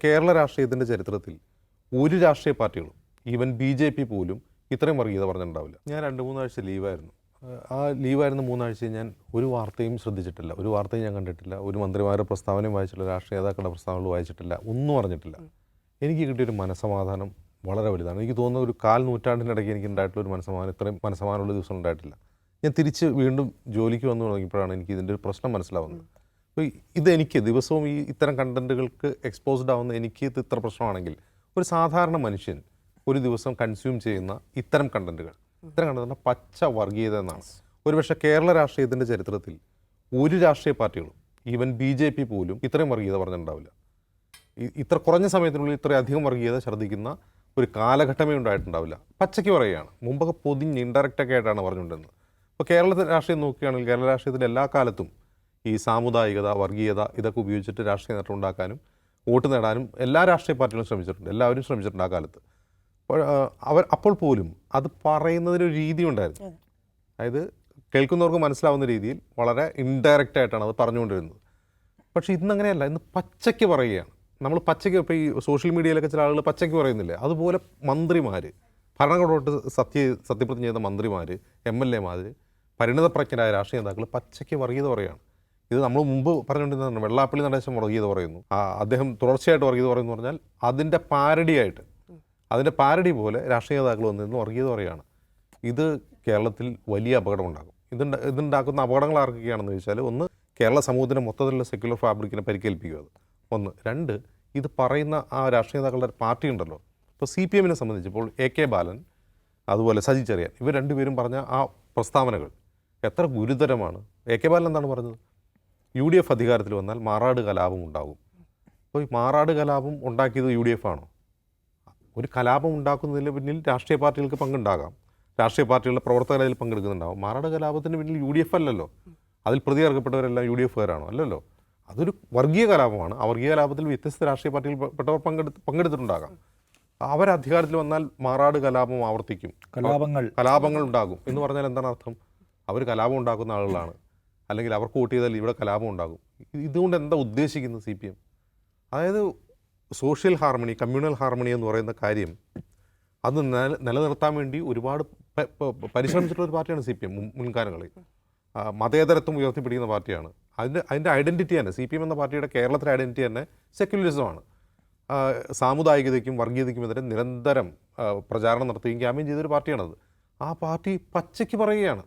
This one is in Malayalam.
കേരള രാഷ്ട്രീയത്തിൻ്റെ ചരിത്രത്തിൽ ഒരു രാഷ്ട്രീയ പാർട്ടികളും ഈവൻ BJP പോലും ഇത്രയും വർഗീയത പറഞ്ഞിട്ടുണ്ടാവില്ല. ഞാൻ 2-3 ആഴ്ച ലീവായിരുന്നു. ആ ലീവായിരുന്ന 3 ആഴ്ച ഞാൻ ഒരു വാർത്തയും ശ്രദ്ധിച്ചിട്ടില്ല, ഒരു വാർത്തയും ഞാൻ കണ്ടിട്ടില്ല, ഒരു മന്ത്രിമാരുടെ പ്രസ്താവനയും വായിച്ചിട്ടില്ല, രാഷ്ട്രീയ നേതാക്കളുടെ പ്രസ്താവനകൾ വായിച്ചിട്ടില്ല, ഒന്നും അറിഞ്ഞിട്ടില്ല. എനിക്ക് കിട്ടിയൊരു മനസ്സമാധാനം വളരെ വലുതാണ്. എനിക്ക് തോന്നുന്ന ഒരു 1/4 നൂറ്റാണ്ടിനിടയ്ക്ക് എനിക്ക് ഉണ്ടായിട്ടുള്ള ഒരു മനസ്സമാധാനം, ഇത്രയും മനസ്സമാനമുള്ള ദിവസം ഉണ്ടായിട്ടില്ല. ഞാൻ തിരിച്ച് വീണ്ടും ജോലിക്ക് വന്നു തുടങ്ങിയപ്പോഴാണ് എനിക്ക് ഇതിൻ്റെ ഒരു പ്രശ്നം മനസ്സിലാവുന്നത്. അപ്പോൾ ഇതെനിക്ക് ദിവസവും ഇത്തരം കണ്ടൻറ്റുകൾക്ക് എക്സ്പോസ്ഡ് ആവുന്ന എനിക്ക് ഇത് ഇത്ര പ്രശ്നമാണെങ്കിൽ ഒരു സാധാരണ മനുഷ്യൻ ഒരു ദിവസം കൺസ്യൂം ചെയ്യുന്ന ഇത്തരം കണ്ടൻറ്റുകൾ പച്ച വർഗീയത എന്നാണ്. ഒരുപക്ഷെ കേരള രാഷ്ട്രീയത്തിൻ്റെ ചരിത്രത്തിൽ ഒരു രാഷ്ട്രീയ പാർട്ടികളും ഈവൻ BJP പോലും ഇത്രയും വർഗീയത പറഞ്ഞിട്ടുണ്ടാവില്ല. ഇത്ര കുറഞ്ഞ സമയത്തിനുള്ളിൽ ഇത്രയധികം വർഗീയത ഛർദ്ദിക്കുന്ന ഒരു കാലഘട്ടമേ ഉണ്ടായിട്ടുണ്ടാവില്ല. പച്ചയ്ക്ക് പറയുകയാണ്. മുമ്പൊക്കെ പൊതിഞ്ഞ് ഇൻഡയറക്റ്റൊക്കെ ആയിട്ടാണ് പറഞ്ഞുകൊണ്ടിരുന്നത്. ഇപ്പോൾ കേരളത്തിൽ രാഷ്ട്രീയം നോക്കുകയാണെങ്കിൽ കേരള രാഷ്ട്രീയത്തിൽ എല്ലാ കാലത്തും ഈ സാമുദായികത, വർഗീയത ഇതൊക്കെ ഉപയോഗിച്ചിട്ട് രാഷ്ട്രീയ നേട്ടം ഉണ്ടാക്കാനും വോട്ട് നേടാനും എല്ലാ രാഷ്ട്രീയ പാർട്ടികളും ശ്രമിച്ചിട്ടുണ്ട്. എല്ലാവരും ശ്രമിച്ചിട്ടുണ്ട് ആ കാലത്ത്. അപ്പോൾ പോലും അത് പറയുന്നതിനൊരു രീതി ഉണ്ടായിരുന്നു. അതായത് കേൾക്കുന്നവർക്ക് മനസ്സിലാവുന്ന രീതിയിൽ വളരെ ഇൻഡയറക്റ്റ് ആയിട്ടാണ് അത് പറഞ്ഞുകൊണ്ടിരുന്നത്. പക്ഷേ ഇന്നങ്ങനെയല്ല. ഇന്ന് പച്ചയ്ക്ക് പറയുകയാണ്. നമ്മൾ പച്ചയ്ക്ക് ഇപ്പോൾ ഈ സോഷ്യൽ മീഡിയയിലൊക്കെ ചില ആളുകൾ പച്ചയ്ക്ക് പറയുന്നില്ലേ, അതുപോലെ മന്ത്രിമാർ, ഭരണകൂടമായിട്ട് സത്യപ്രതിജ്ഞ ചെയ്ത മന്ത്രിമാർ, MLA മാർ, പരിണിതപ്രജ്ഞരായ രാഷ്ട്രീയ നേതാക്കൾ പച്ചയ്ക്ക് വർഗീയത പറയുകയാണ്. ഇത് നമ്മൾ മുമ്പ് പറഞ്ഞുകൊണ്ടിരുന്നതാണ്. വെള്ളാപ്പള്ളി നടേശൻ വർഗീയത പറയുന്നു, അദ്ദേഹം തുടർച്ചയായിട്ട് വർഗീയത പറയുന്നു പറഞ്ഞാൽ അതിൻ്റെ പാരഡിയായിട്ട്, അതിൻ്റെ പാരഡി പോലെ രാഷ്ട്രീയ നേതാക്കൾ വന്നിരുന്നു വർഗീയത പറയുകയാണ്. ഇത് കേരളത്തിൽ വലിയ അപകടമുണ്ടാകും. ഇതുണ്ടാക്കുന്ന അപകടങ്ങൾ ആർക്കൊക്കെയാണെന്ന് ചോദിച്ചാൽ, ഒന്ന്, കേരള സമൂഹത്തിൻ്റെ മൊത്തത്തിലുള്ള സെക്യുലർ ഫാബ്രിക്കിനെ പരിക്കേൽപ്പിക്കുക. അത് ഒന്ന്. 2, ഇത് പറയുന്ന ആ രാഷ്ട്രീയ നേതാക്കളുടെ പാർട്ടി ഉണ്ടല്ലോ. ഇപ്പോൾ CPM-നെ സംബന്ധിച്ചിപ്പോൾ AK ബാലൻ, അതുപോലെ സജി ചെറിയാൻ, ഇവർ രണ്ടുപേരും പറഞ്ഞ ആ പ്രസ്താവനകൾ എത്ര ഗുരുതരമാണ്. AK ബാലൻ എന്താണ് പറഞ്ഞത്? UDF അധികാരത്തിൽ വന്നാൽ മാറാട് കലാപം ഉണ്ടാകും. അപ്പോൾ ഈ മാറാട് കലാപം ഉണ്ടാക്കിയത് UDF ആണോ? ഒരു കലാപം ഉണ്ടാക്കുന്നതിന് പിന്നിൽ രാഷ്ട്രീയ പാർട്ടികൾക്ക് പങ്കുണ്ടാകാം, രാഷ്ട്രീയ പാർട്ടികളുടെ പ്രവർത്തകർ അതിൽ പങ്കെടുക്കുന്നുണ്ടാകും. മാറാട് കലാപത്തിന് പിന്നിൽ UDF അല്ലല്ലോ. അതിൽ പ്രതി ചേർക്കപ്പെട്ടവരെല്ലാം UDF-കാരാണോ? അല്ലല്ലോ. അതൊരു വർഗീയ കലാപമാണ്. ആ വർഗീയ കലാപത്തിൽ വ്യത്യസ്ത രാഷ്ട്രീയ പാർട്ടിയിൽപ്പെട്ടവർ പങ്കെടുത്തിട്ടുണ്ടാകാം. അവരധികാരത്തിൽ വന്നാൽ മാറാട് കലാപം ആവർത്തിക്കും, കലാപങ്ങൾ ഉണ്ടാകും എന്ന് പറഞ്ഞാൽ എന്താണ് അർത്ഥം? അവർ കലാപം ഉണ്ടാക്കുന്ന ആളുകളാണ്, അല്ലെങ്കിൽ അവർക്ക് വോട്ട് ചെയ്താൽ ഇവിടെ കലാപം ഉണ്ടാകും. ഇതുകൊണ്ട് എന്താ ഉദ്ദേശിക്കുന്നത് CPM? അതായത് സോഷ്യൽ ഹാർമണി, കമ്മ്യൂണൽ ഹാർമണി എന്ന് പറയുന്ന കാര്യം അത് നിലനിർത്താൻ വേണ്ടി ഒരുപാട് പരിശ്രമിച്ചിട്ടുള്ള ഒരു പാർട്ടിയാണ് CPM. മുൻകാലങ്ങളിൽ മതേതരത്വം ഉയർത്തിപ്പിടിക്കുന്ന പാർട്ടിയാണ്. അതിൻ്റെ ഐഡൻറ്റിറ്റി തന്നെ, CPM എന്ന പാർട്ടിയുടെ കേരളത്തിലെ ഐഡൻറ്റിറ്റി തന്നെ സെക്യുലറിസമാണ്. സാമുദായികതയ്ക്കും വർഗീയതയ്ക്കുമെതിരെ നിരന്തരം പ്രചാരണം നടത്തുകയും ക്യാമ്പയിൻ ചെയ്തൊരു പാർട്ടിയാണത്. ആ പാർട്ടി പച്ചയ്ക്ക് പറയുകയാണ്.